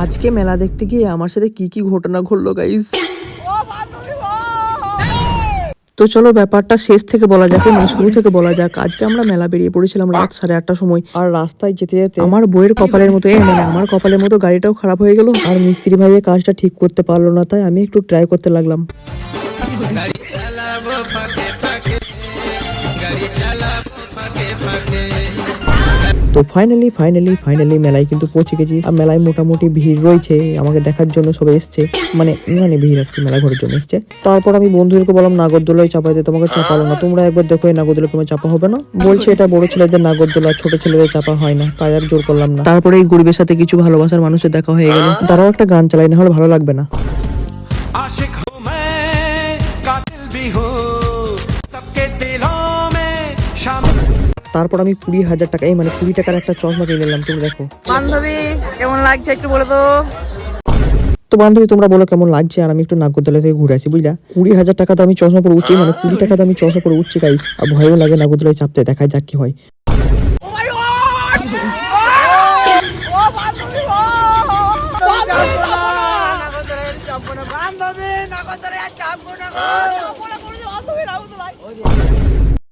আজকে মেলা দেখতে গিয়ে আমার সাথে কি কি ঘটনা ঘটলো গাইস। তো চলো ব্যাপারটা শেষ থেকে বলা যাক, মানে শুরু থেকে বলা যাক। আজকে আমরা মেলা বেরিয়ে পড়েছিলাম রাত 8:30টার সময়। আর রাস্তায় যেতে যেতে আমার বইয়ের কপালের মতো মানে আমার কপালের মতো গাড়িটাও খারাপ হয়ে গেল। আর মিস্ত্রি ভাইয়ের কাজটা ঠিক করতে পারলো না, তাই আমি একটু ট্রাই করতে লাগলাম। তো ফাইনালি মেলায় কিন্তু পৌঁছে গেছি। আর মেলায় মোটামুটি ভিড় রয়েছে, আমাকে দেখার জন্য সবাই এসছে, মানে ভিড় আর কি, মেলা ঘোরার জন্য এসছে। তারপর আমি বন্ধুদেরকে বললাম নাগরদোলায় চাপাইতে, তোমাকে চাপালো না, তোমরা একবার দেখো এই নাগরদোলা তোমার চাপা হবে না। বলছে এটা বড় ছেলেদের নাগরদোলা, ছোট ছেলেদের চাপা হয় না, তাই আর জোর করলাম না। তারপরে এই গরিবের সাথে কিছু ভালোবাসার মানুষের দেখা হয়ে গেল, তারাও একটা গান চালাই, না হলে ভালো লাগবে না। তারপর আমি 20,000 টাকা, মানে 20 টাকার একটা চশমা কিনে নিলাম। তুমি দেখো বান্ধবী কেমন লাগছে একটু বলে তো। তো বান্ধবী তোমরা বলো কেমন লাগছে। আর আমি একটু নাগরদোলা থেকে ঘুরে আসি, বুঝলা। 20,000 টাকা তো আমি চশমা পরে উঠছি, মানে 20 টাকা তো আমি চশমা পরে উঠছি গাইস। আর ভয়ও লাগে নাগরদোলায় চাপতে, দেখায় যাক কি হয়। বান্ধবী